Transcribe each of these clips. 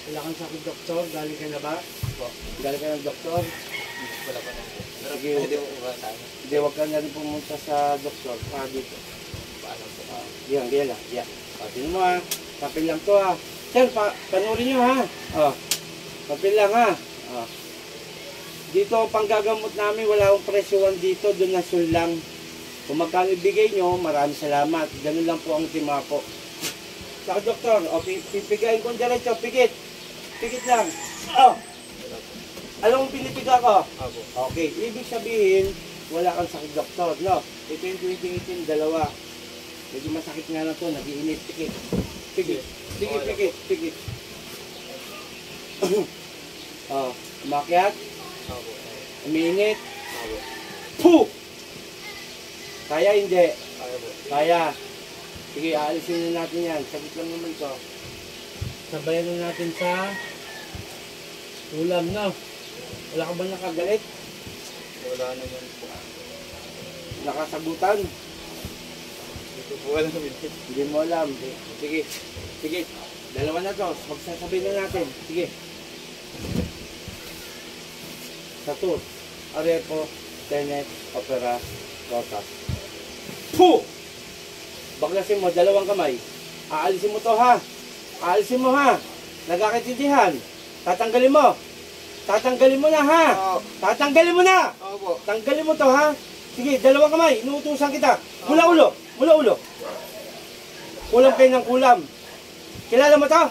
Wala kang sakit, doktor? Galing ka na ba? Po. Galing ka ng doktor? Wala pa naman po. Pero Sige. pwede mo ba sa ano? Hindi, huwag ka na rin pumunta sa doktor. Dito. Paano po? Yan, lang. Yan. Tingnan mo ha. Papel lang to ha. Sir, panurin nyo ha. Papel lang ha. Dito, panggagamot namin, wala akong presyohan dito. Donasyon lang. Kung magkano ibigay nyo, maraming salamat. Ganun lang po ang tima po. Saka doktor, pipigayin ko diretso, pikit. Pikit lang. Alam mo pinipiga ko? Opo. Okay, ibig sabihin, wala kang sakit, doktor, no? Ito yung 2018, dalawa. Medyo masakit nga na to, nag-iinit, pikit. Pikit, pikit, pikit, pikit. Umakyat, Opo. umiinit, Opo. puh! Kaya hindi? Kaya po. Kaya. Sige, aalisin na natin yan. Sabit lang naman to. Sabayan na natin sa ulam, no? Wala ka ba nakagalit? Wala naman po. Nakasagutan? Hindi ko po alam. Hindi mo alam. Sige. Sige. Dalawa na to. Magsasabi na natin. Sige. Satur. Arepo. Tenet. Opera. Rotas. Puh! Baklasin mo, dalawang kamay. Aalisin mo to ha. Aalisin mo ha. Nagkakaintindihan. Tatanggalin mo. Tatanggalin mo na ha. Tatanggalin mo na. Opo. Tanggalin mo to ha. Sige, dalawang kamay. Inuutusan kita. Mula ulo. Mula ulo. Kulam kayo ng kulam. Kilala mo to?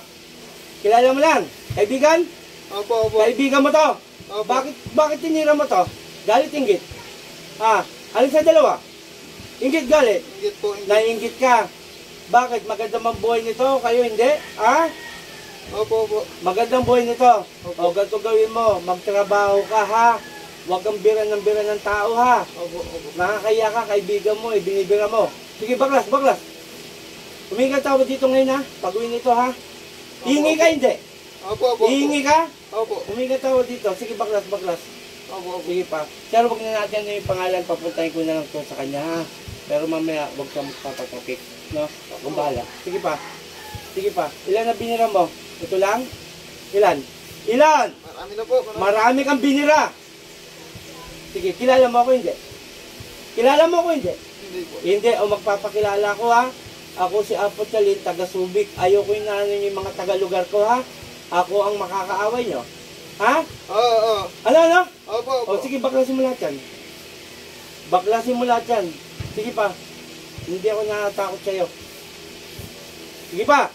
Kilala mo lang. Kaibigan? Opo, opo. Kaibigan mo to? Opo. Bakit tinira mo to? Galit inggit. Alin sa dalawa? Inggit galit. Inggit po, inggit. Naiinggit ka. Bakit? Magandang ang buhay nito? Kayo hindi? Opo, opo. Magandang buhay nito. Opo. O, ganito gawin mo. Magtrabaho ka ha. Huwag kang bira ng tao ha. Opo, opo. Nakakaya ka, kaibigan mo, binibira mo. Sige, baklas, baklas. Humingi ka tawad dito ngayon ha. Pag-uwi nito ha. Hihingi ka hindi? Opo, opo. Hihingi ka? Opo. Humingi ka tawad dito. Sige, baklas, baklas. Opo, opo. Sige pa. Pero wag na natin yung pangalan, papuntahin ko na lang to sa kanya ha. Pero mamaya, wag kang magpapatapik. No? Kung bahala. Sige pa. Sige pa. Ilan na binira mo? Ito lang? Ilan? Ilan? Marami na po. Marami kang binira. Sige, kilala mo ako hindi? Kilala mo ako hindi? Hindi po. Hindi, o magpapakilala ko ha. Ako si Apo Chalin, taga Subic. Ayoko yung nanin yung mga taga-lugar ko ha. Ako ang makakaaway nyo. Ha? Oo. Ano? Opo, opo. O sige, baklasin mo lahat yan. Baklasin mo lahat yan. Sige pa. Hindi ako natatakot sa'yo. Sige pa.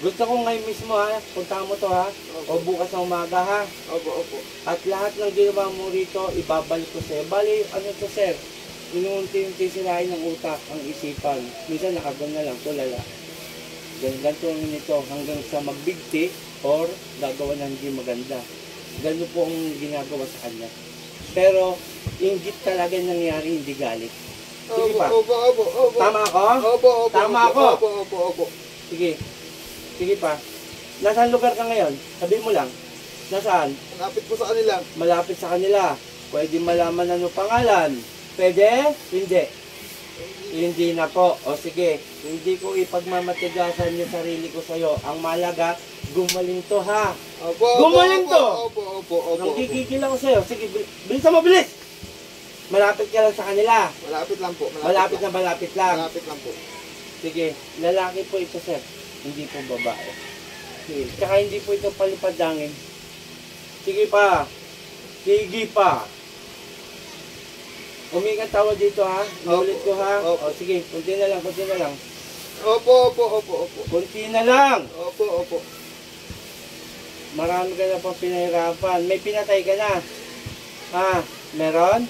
Gusto ko ngayon mismo ha. Punta mo to ha. O bukas na umaga ha. Opo, opo. At lahat ng ginawa mo rito, ibabalik ko sa'yo. Bali, ano to sir? Inuunti-unti sirain ng utak, ang isipan. Minsan nakagan na lang, tulala. Ganito ang nito hanggang sa magbigti or gagawa na hindi maganda. Ganito po ang ginagawa sa kanya. Pero, inggit talaga nangyari, hindi galit. Sige pa. Opo, opo, opo. Tama ako? Opo, opo. Tama ako? Opo, opo, opo. Sige. Sige pa. Nasaan lugar ka ngayon? Sabi mo lang. Nasaan? Malapit po sa kanila. Malapit sa kanila. Pwede malaman ano pangalan. Pwede? Hindi. Hindi na po. O sige, hindi ko ipagmamatigasan yung sarili ko sa'yo. Ang malaga, gumaling to ha. Opo, Gumaling to! Opo, opo, opo. Nang gigigil ako sa'yo. Sige, bilisan mo, bilis! Malapit ka lang sa kanila. Malapit lang po. Malapit na malapit lang. Malapit lang po. Sige, lalaki po ito sir. Hindi po babae. Sige, tsaka hindi po ito palipadangin. Sige pa. Sige pa. Huminga tawa dito ha. Inulit ko ha. Opo. O sige, kunti na lang, kunti na lang. Opo, opo, opo, opo. Kunti na lang. Opo, opo. Marami ka na pang pinahirapan. May pinatay ka na. Ha? Meron?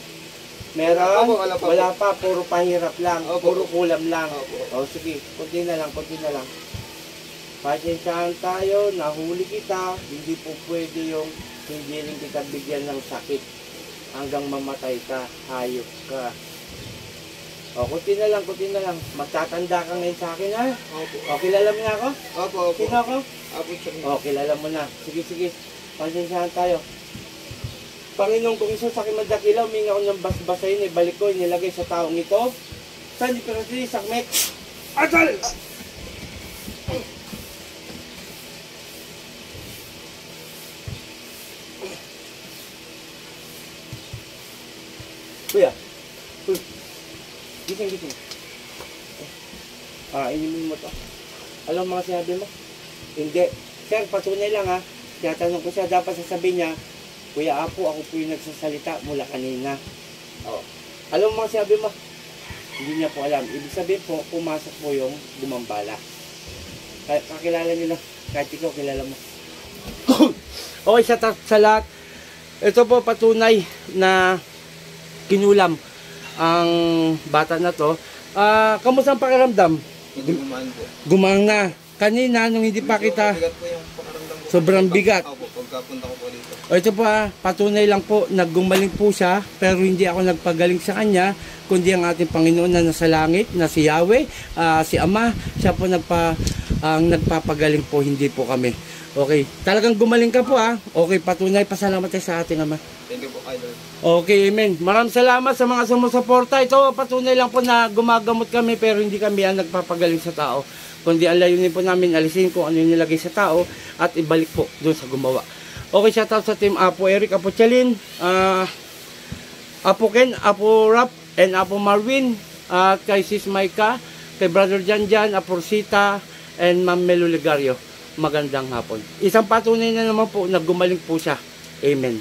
Meron? Wala pa po. Wala pa. Puro pahirap lang. Opo. Puro kulam lang. Opo. O sige, kunti na lang, kunti na lang. Pasensyahan tayo, nahuli kita. Hindi po pwede yung hindi rin kita bigyan ng sakit. Hanggang mamatay ka, hayop ka. O, kunti na lang, kunti na lang. Magtatanda ka ngayon sa akin, ha? Opo. O, kilala mo na ako? Opo, opo. Sino ako? Opo, sir. O, kilala mo na. Sige, sige. Pasensyahan tayo. Panginoong kung isa sa akin madakilaw, huminga ko ng basbasayin, ibalik ko, inilagay sa taong ito. Saan di pero sili, sakmek? Atal! gising, gising. Inumin mo to. Alam mo mga sinabi mo? Hindi. Sir, patunay lang ha. Tinatanong ko siya, dapat sasabihin niya, Kuya Apo, ako po yung nagsasalita mula kanina. Oh. Alam mo mga sinabi mo? Hindi niya po alam. Ibig sabihin po, pumasok po yung gumambala. Kakilala niyo na. Kahit ikaw, kilala mo. Okay, sa lahat. Ito po patunay na kinulam ang bata na to. Kamusta ang pakiramdam? Hindi gumaan po. Gumaan na. Kanina, nung hindi pa kita, Bigat po yung pakaramdam ko. sobrang bigat. Opo, pagkapunta ko po dito. O ito po patunay lang po, naggumaling po siya, pero hindi ako nagpagaling sa kanya, kundi ang ating Panginoon na nasa langit, na si Yahweh, si Ama, siya po ang nagpapagaling po, hindi po kami. Okay, talagang gumaling ka po Okay, patunay, pasalamat tayo sa ating Ama. Thank you po, Idol. Okay, amen. Maraming salamat sa mga sumusuporta. Ito, patunay lang po na gumagamot kami, pero hindi kami ang nagpapagaling sa tao. Kundi ang layunin po namin, alisin kung ano yung nilagay sa tao at ibalik po doon sa gumawa. Okay, shout out sa team Apo Eric, Apo Chalin, Apo Ken, Apo Rap, and Apo Marvin, at kay Sis Maika, kay Brother Janjan, Apo Rosita, and Ma'am Melo Ligario. Magandang hapon. Isang patunay na naman po na gumaling po siya. Amen.